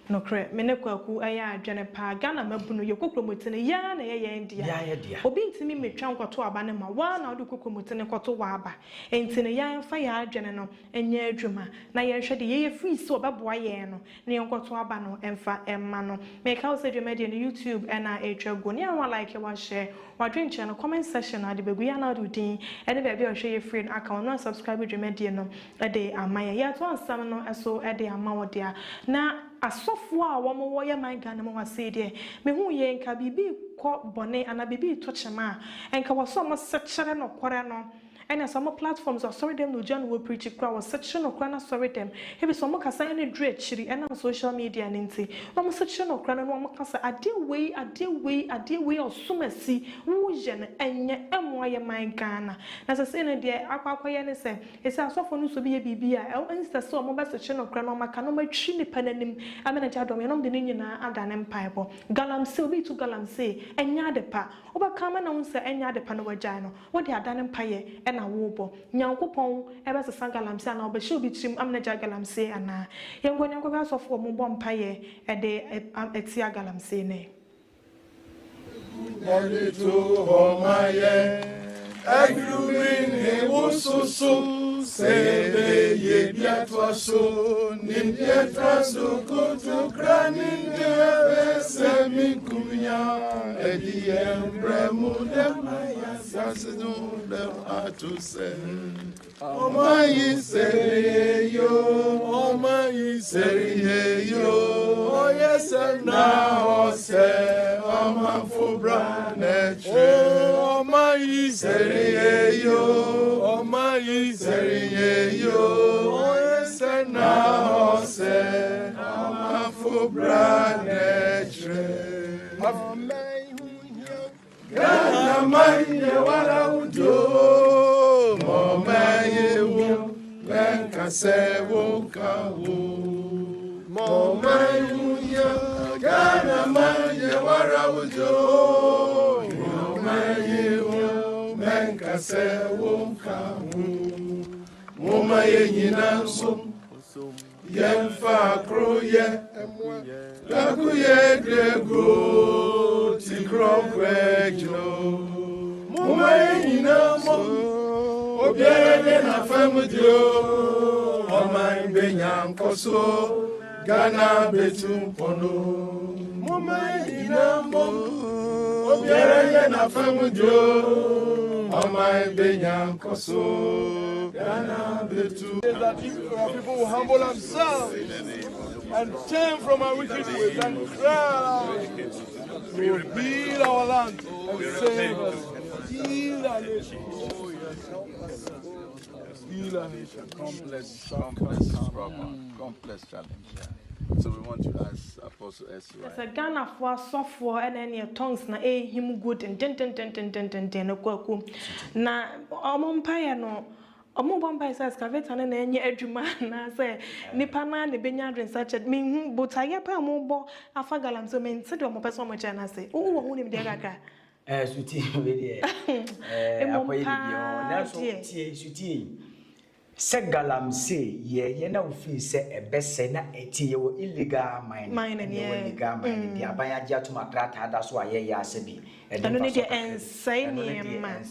no kre mene kwaku aya adwene pa Ghana mabu no ye kokromotene ya na ye ndia obi ntimi metwa nkoto aba ne ma wa na ode kokromotene koto wa aba enti ne ya mfa ya adwene no enye adwuma na ye hwe de ye free so obeboa ye no na ye nkoto aba no emfa emma no make house adwuma de no YouTube na etwago ne anwa like wa share wa dwen channel comment section na de begu ya na do din ene be be o hwe ye free account no subscribe adwuma de no de amaye ya to ansam no eso de amawo de na asofo a womo wo ye man Ghana mo wase de me hu ye nka bibi ko bone ana bibi to chema enka waso mo sechere no kore no ena some platforms are sorry them no John will preach kra was section no kra na sorry them he be some kasa any dre chiri ena social media ninti no section no kra no mo kasa ade we osumasi wo je no enye emo ye man Ghana na se ne de akwakoye ne se ese asofo no so bi ye bibi a insta so mo ba section no kra no maka no matwi ne pananim amena jadom ye no de nyina adane mpaibo galamse obi tu galamse enya de pa obaka na unse enya de pa no wagya no wo de adane mpaye na wobo nyankopon ebe sesa galamse na oba hye obi trim amna ja galamse ana yengo nyankopon asofo mo bom paye ede etia galamse ne to homaye agrumine wososo sebe ye biatwaso nimbiatraso kutu kranin de semi kumya ediembremu demaya sasidu dem atuse omayi seriyo oyese na ose omafubra netre omayi seriyo oyese na ose omafubra netre Gana manye wala ujo momaye wo benka sewo kawo momaye unya Gana manye wala ujo momaye wo benka sewo kawo momaye nyinanso yemfa kroye lakuye grego tikrofwejlo mumayinamo obiere na famudio oman benyankoso Ghana betumpono mumayinamo obiere na famudio oman benyankoso Ghana betu that people will humble themselves and turn from our wicked ways and cry. We will heal our land and save us. Heal our nation. Heal our nation. Complex challenge. So we want to ask Apostle S. As a Ghana for software and any tongues na him good and den na kwaku na omompaya no omo bomba is excavator na enye adwuma na say nipa na ne benya adwen such me hu but aye pa mo bo afa galam so me se de omo person mo chana say wo hu nim de kaka suti we de akoye bi na so tie suti se galamsey ye na ofi se ebese na etie wo illegal mining illegal mining dia abanya atuma krata da so aye ya asebi eno ne dia enseniema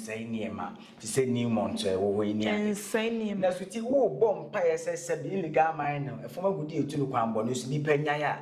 ti se new month wo ni enseniema na suti wo bom pa se bi illegal mining e foma gudi etulu kwambo no su ni panya ya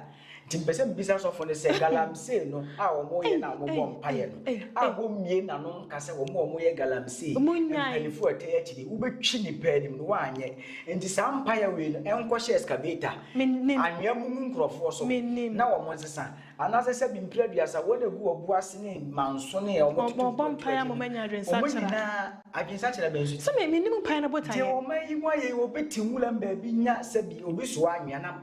timpese mbisa so fo ne se galamsey no a omo ye na omo bom pa ye no a wo mie na no nka se omo ye galamsey mpanifu ate akidi wo betwi ni panim no wanye enti sa mpa ya we no enko she excavator anwea mu nkrofo so na wo mo sesa anase se bi mpraduasa wo na gu obu ase ne manso ne e omo bom pa ya mo manya adwen sa chira na adwen sa chira bensu so me nim pa na botaye je o mai wa ye wo betimula mba bi nya se bi obi so anwea na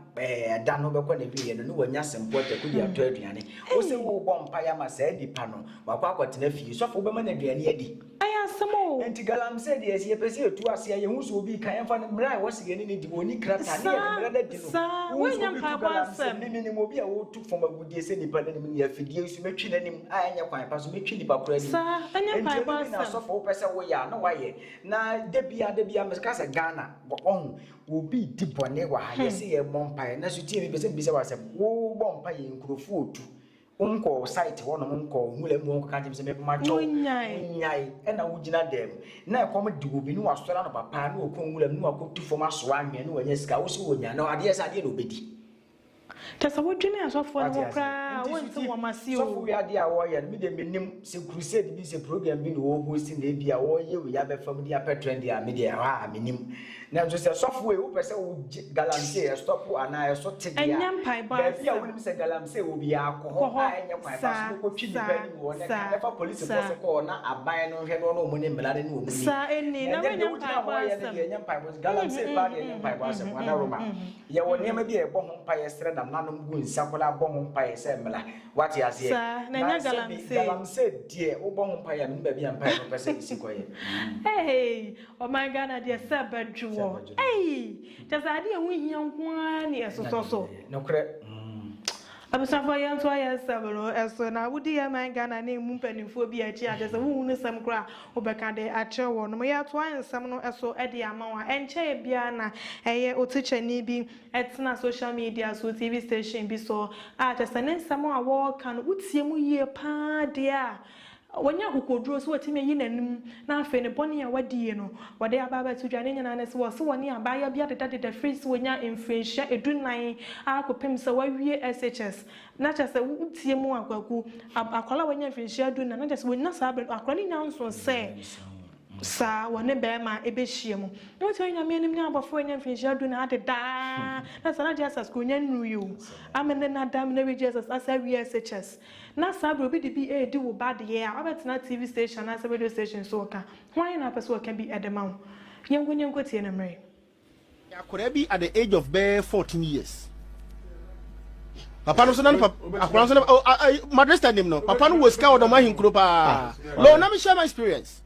da no be kwa na bi ye no wanya sempo te kudi ato aduane wo se wo bom pa ya ma sa dipa no wakwa kwatena fie so fo be ma na aduane adi aya samo enti galamsey de esi pese etu ase ye hu so obi kan fa mra wo se gene ni di oni krata ne ye mra da di no wo nya pa pa sem ni ni mo bi a wo tu fo magudie se nipa na ni ya fidie su metwi na nim anya kwan pa so metwi nipa kura ni sa anya pa pa sem na so fo pese wo ya na wa ye na de bia me ka se Ghana wo obi di bone wa ha ye se ye bompa na so tie bi pese bi se wa se wo bompa ye nkrofo otu unko site wono unko mulemu unko kanti se mepema cho nyai ena wugina dem na ekom de obi ni wasora no papa na okon mulemu no akotu fom aso anwe na wanya sika wo se wonya na ade esa ade no obedi tesa wodwene asofo no kra wonte wo masi o sofo wi ade a wo ye no me de menim se crusade bi se program bi no wo host na bia wo ye wi ya be fam dia petrend dia me dia ha menim na so se sofo we wo pese wo galamsey stop ana so te dia enyam pai ba bia wo nim se galamsey wo bia akọ a enyam pai ba so ko twi ni pa ni wo na nefa police force ko na aban no hwe no mo ne mlade ne wo mu sa eni na enyam pai ba enyam pai ba galamsey ba enyam pai ba se na roma ye wo ne ma bi e bo ho pai estre na nanom gu nsakola bo ho pai se mla wati ase na nya galamsey die wo bo ho pai ya me ba bi am pai no pese isi koye hey oh my God na dia sabadwo hey tesa ade hu hia nko ani esoso no kre abusafo yan so ya sabro eso na wudi ya man Ghana na emu mpanimfo bi achi ade se hu ne sam kra obeka de ache wo no ya to ansam no eso ede amawa enche bia na eye otichani bi etna social media so TV station bi so tesa ne sam a wo kan utie mu yie pa de a wanya kokodro so watime yi nanim na afa ne bone ya wadie no wade ababa tudwane nyana na se wo so woni abaya bia de freeze wonya influentia edunan akopem se wawie SHS na cha se utie mu akwaku akwala wonya influentia edunan na cha se wonya sabre akwala ni nyanso se sa wone be ma ebehie mu no ti onya me nim nya abofo wonya influentia edunan adeda na sana Jesus ko nya nuyo amene na dam na we Jesus asa wie SHS na sabre obi de bi edi wo bad ye abetena TV station na radio station so ka why na person can be edema yengo tie na mre akora bi at the age of 14 years papa no so na akora so na madrasa nim no papa no was ka odo ma hinkuro pa no na me share my experience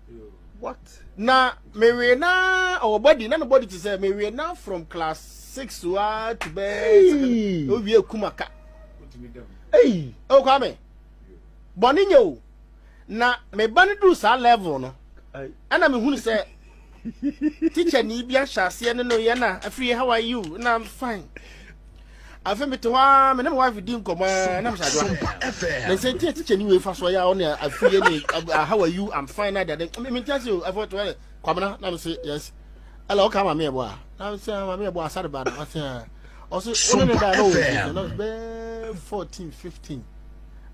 what na me we na our body na no body to say me we na from class 6 to be o wie kumaka hey o kwa me boni nyo na me bani do sa level no ana me hunu say teacher ni bia hyase ne no ye na afri how are you na I'm fine afa me to ha me na my wife din komo na me sadwa na say teacher ni we fa so ya on afri ni how are you I'm fine na that me tell you I thought well kwamna na me say yes hello come ma me bo a na say ma me bo asade ba na say also only that no 14 15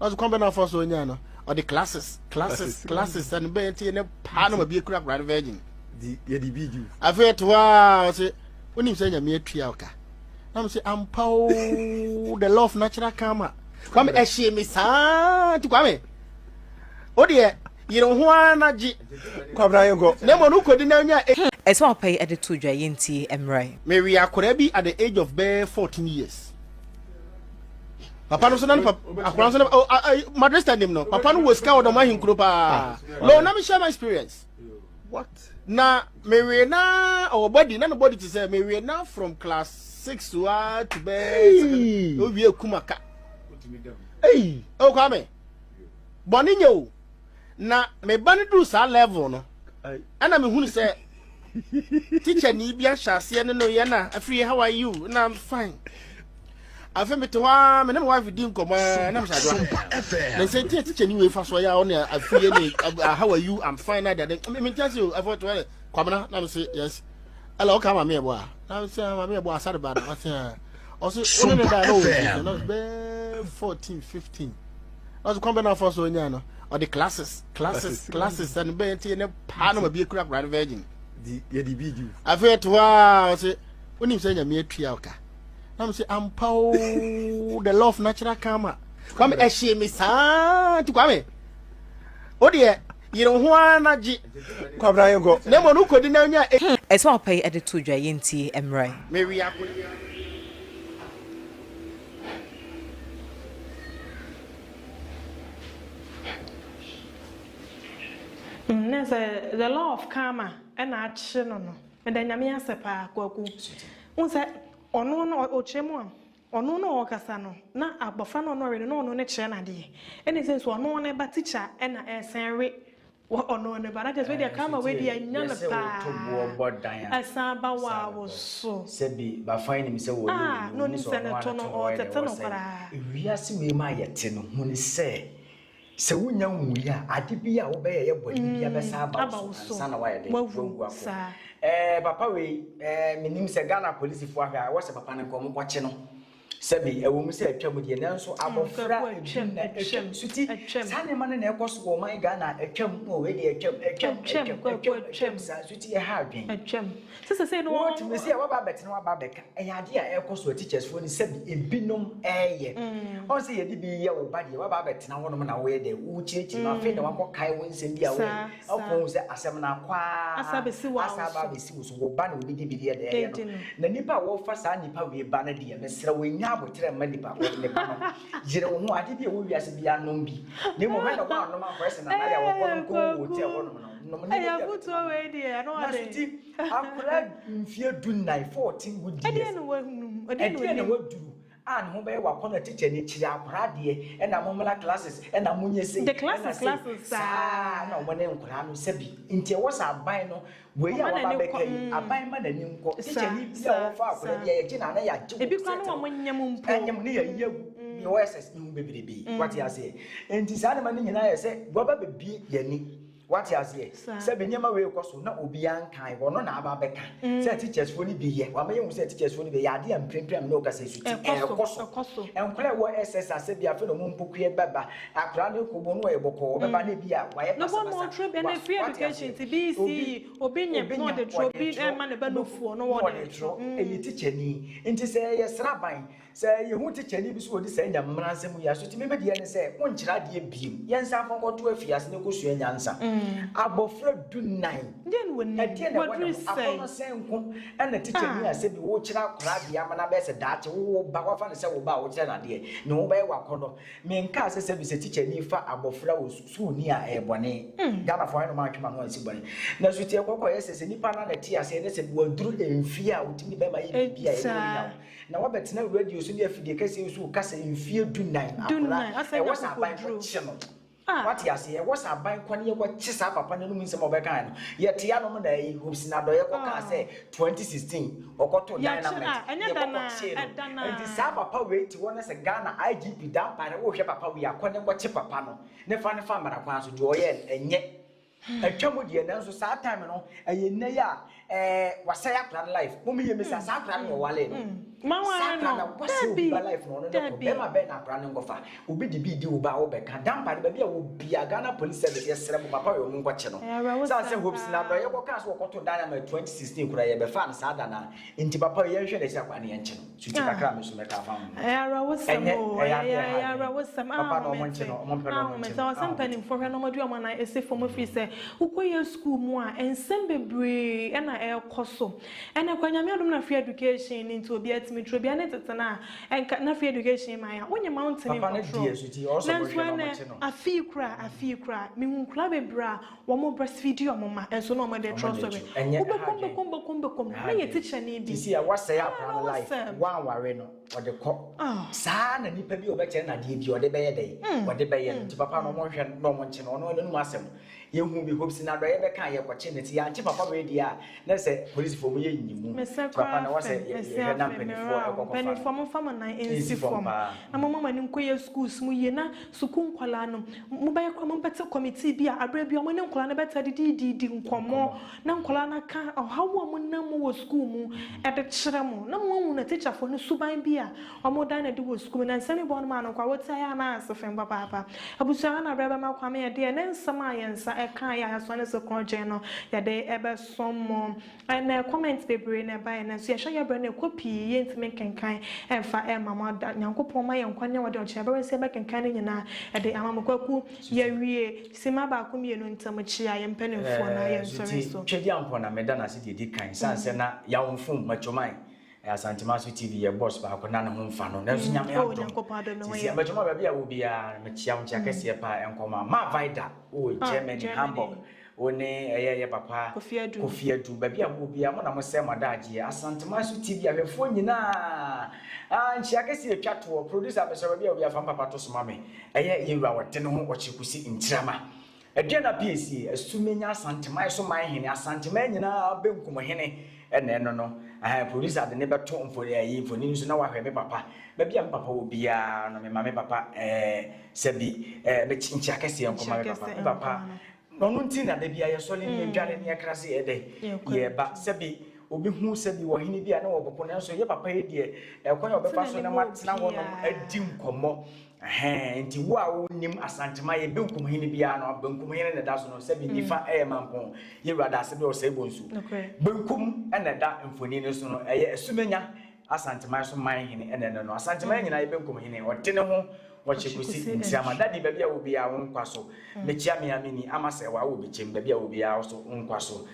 as come na for so nya no or the classes and be enti ne pa no be kura kura virgin di ye di biju afa to wa say onim say nya me atua oka na me say ampo the love natural karma come e hie me sa ti kwa me o de yiro ho anaji kwabra yengo na mo no kodi na nya eso apai ede to dwa yenti emrai me we akora bi at the age of 14 years papa no so na akora so na madrasa nim no papa no was ka odo ma hinkuro pa no na me share my experience what na me na our body na nobody to say me na from class 6 to be obi kumaka hey o kwame boni nyo na me bani do sa level no ana me hunu say teacher ni bia hyase ne no ye na afri how are you na I'm fine afa me to wa me na wife di nkomo na me shado na say teacher ni we fa so ya on afri ne how are you I'm fine na that me tell you I thought well kwamna na me say yes hello come me boy na say me boy asade ba na say also only that no be 14 15 also come na for so nya no or the classes and be enti ne pa no be kura kura virgin di ye di biju afa to wa say onim say nya me atua oka na say ampa the love natural karma come ehie me sa ti kwame o de you know who anaji kwabra yengo ne mo no kodi na nya eso apai ede to dwa yenti emrai me wi akoli the law of karma and action no and then nyame asepa kwaku unse ono no ochemu ono no okasa no na abofa no no re no no ne kire na de any sense ono ne ba teacher and na esenre ono ne ba that is where the karma we dey anya na pa asaba wa wo so sebi ba fine mi se wo no ni se na to no o tete no para wiase we ma yete no huni se se wunya nwuya ade bia wo be ye bodi bia be sa ba so sana wa ye de gwa papa we minim se Ghana police fo ahwa wo se papa ne ko mo kwache no sebi ewo mu se atwam de nanso abofra atwam suti sane man na ekoso wo man Ghana atwam o we de atwam sa suti e ha adwen atwam se no what me se wa ba bet na wa ba beka e ade a ekoso teachers fo ni sebi ebinom eye on se ye di bi ye wo ba de wa ba bet na wonom na we de wo chichi na fe de wa ko kai won sem bia we afo se asem na kwa asabesi wo so wo ba na obi di bi de na nipa wo fa sa nipa we ba na de mesra we abotre manipa ko ne ba no jire wo ho ade bi wo wiase bia nom bi ne mo hwe na wa no ma person na ya wo ko wo tie wo no no ya buto we dey no ade akura mfie dunai 14 good years ade no wa hunu ade no wa duru an ho be wa kono teacher ni kiri akura de e na momla classes e na munye sei the classes na mo ne nkura no sebi ntie wo sa aban no we ya wa ba be kai aban ma na ni nko teacher ni bia wo fa akura de ye kina na ya je ebi kwa no mo nyam mpo anyam ni ya yegu ni wo ss ni bebrebe what ya say enti sa na ma ni nyina ya say go ba bebie yani what ya say say benyama we koso na obi ankan wono na aba beka say teachers fo ni bi ye wa maye hu say teachers fo ni be ya de amprempram na o ka say suti koso enkole wo ss ase bia fe no mo mpokue baba akra ne kobo no e boko baba na bia wa ye pasa no mo trip and free education ti bc obi nyem no de tro bi e ma ne ba no fuo no wo de tro e teacher ni enti say ye sraban say ye hu teacher ni bi so odi say nyam mransem ya so ti me be de ne say won kira de biem ye nsa fon ko to afiase ne ko sua nyansa abofra dunai den woni what you say akono and teacher ni ase bi wo kira kora bia mana be se daate wo ba kwa fa ne se wo ba wo kira na de ne wo ba e wakono me nka ase se bi se teacher ni fa abofra wo su ni a e bone Ghana for no ma twema no asi bone na so tie kokko ese se nipa na ti ase ne se wo duru emfie a wotimi be ma ye bia e na wa betina radio so ne afidie kase so kase emfie dunai akora e wo sa ban ko chino what ya say was a bank when you what chisa papa no mean some obekan yet ya no na e hopes na do ye ko ka say 2016 okoto dynamite and this papa wait one say Ghana IGP down by wo hwe papa we akone wo che papa no ne fa mara kwan so do ye enye atwamo de na so sa time no eye nne ya wasa ya plan life mo me ye me sa plan no wale no mawa no be life no no be ma be na plan ngo fa obi di bi di wo ba wo be ka dampa de ba wo bia Ghana police service ye sere mo papa yo ngo che no sa say hopes na do ye ko ka so ko to dynamite 2016 kura ye be fan sa da na nti papa ye hwe de sia kwa ne ye nche no suti kakra me so me ka fa mo era wo samo era wo samo papa no mo nche no mo pe no nche so some penny for no mo do am na ese for mo free say ukoye school mu a ensem bebre na e koso ena kwanyame adom na free education into obi ntimi tro bia ne tetena enka na free education man ya onye mountain in control afi kra me hu kra bebra wo mo breastfeed yo mo ma enso no mo de trust we kombe na ye teacher ni bi see what say upon life one worry no or the cop sa na nipa bi obeche na de bi o de beye dey o de beye nti papa no mo hwe no mo nche no no no asem ye hu bi hope na do ye be kan ye kwache ne ti ya nche papa we dia na se police for mo ye nyimu papa na wase ye na penifo mo fama na ensi form na mo mama ni nkoye schools mu ye na suku nkwala no mo ba ye kwa mo bete committee bi a abra bi mo ne nkwala na beta di nkomo na nkwala na ka hawo mo na mo wo school mu e de kire mo na mo hu na teacher for no suban bi a omo dan na de wo school na nsani bo no ma no kwa wota ya na asefen papa abusa na braba ma kwa me ye de ne nsama yensa e kan ya so na so konje no ya de ebe som na comment bebre na ba na so ya hwa ya bra na copy ye ntime kenkan emfa e mama nyankopon ma ye nkwane wo de oche be se be kenkan ni nyina e de amamkwaku ye wie sima ba ko mienu ntam chia ye mpanimfo na ye nsori so twedi ampo na meda na se de kan sanse na ya wonfum machomai Asantemaso TV ye boss ba ko na ne ho mfa no na so nyame ato si machoma ba bia wo bia machia mchia kese pa enkoma ma vida o Germany Hamburg one ye papa Kofiadu ba bia wo bia mo na mo se madaje Asantemaso TV ahwefo nyina nchia kese twato producer be so ba bia wo bia fa papa to so mame ye wura wote ne ho ochikusi ntirama Ediana PSC asumenya Asantemaso man hene Asantema nyina benkum hene ene no producer de ne beto mfori ayi mfoni nso na wahwe me papa ba bia me papa obia no me mame papa sebi me chinchi akese yankoma me papa no nti na de bia ye sole ne dware ne krase ye de ye ba sebi obi hu sebi wo hini bia na wo popo na so ye papa ye de ekwan obefa so na matena wo no adi nkomo nti wo a wonim Asantema ye benkum hini bia no benkum hini ne da so no sebi nifa mampon ye rada sebi o sebo nsu benkum ene da mfoni ne so no eye asumenya Asantema so man hini ene no Asantema nyina ye benkum hini o tene ho wo chekusi nti amadadi ba bia wo bia wo nkwaso me chia me amini amase wa wo bichem ba bia wo bia so nkwaso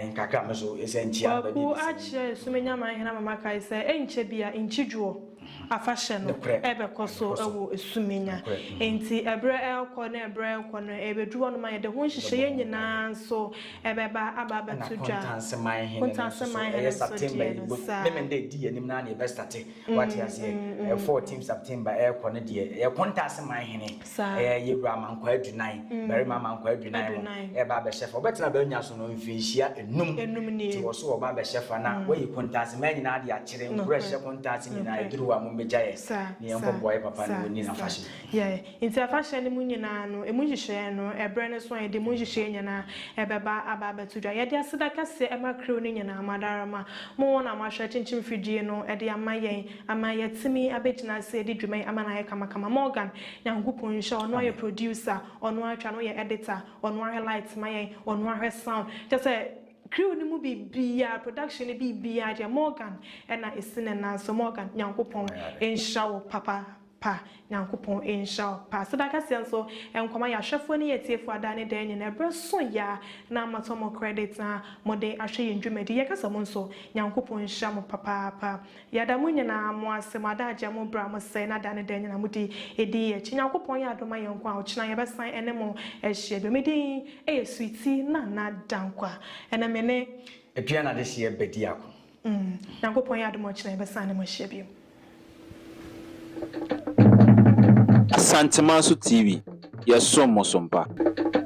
nkaka me so esentia ba bia wo ache asumenya man hina mama kai se enche bia enchijuo afashe no ebe koso ewo esumenya enti ebre elko na ebre elko no ebeduwo no ma de ho nhihye ye nyina so ebeba ababa tudwa kontanse man he September memende di anim na e best start what you say 14 September elko no de e kontanse man he ne ye bra mankwa adunan bere mankwa adunan eba be chef obetina ba nya so no mfinhia enum ti wo so oba be chef na we kontanse man nyina de a kire nkura hye kontanse nyina eduru mejaye ni enko boy papa ni woni na fashion inti fashion ni munyina no emunhihye no ebre ne so de munhihye nyina ebeba ababa tudwa ye de aseda kase emakro ni nyina madarama mo wona mahwe chinchim fidie no e de amaye timi abegina se de dwuman amana ye kama Morgan nyankopon hye ono ye producer ono atwa no ye editor ono ahwe light maye ono ahwe sound just crew ni mu bibia production ni bibia dia Morgan na esine na so Morgan nyankopon enshawo papa nyankopon enshawo pa so daka senso enkoma ya hwefo ni yetiefo adane dan nyina ebreso ya na matomo credit na mode ahwe yendwumadi yakasa mo nso nyankopon enshawo papa ya da munyina mo asemada agya mo bra mo sei na dane dan nyina mudi edi ye nyankopon ya adoma yenkwa ochina ye besan enemo ehye domedi sweetie na dankwa ena mene epiana de sie bedi ako nyankopon ya adoma ochina ye besan enemo ehye bi Asantemaso TV, ya somos sompa.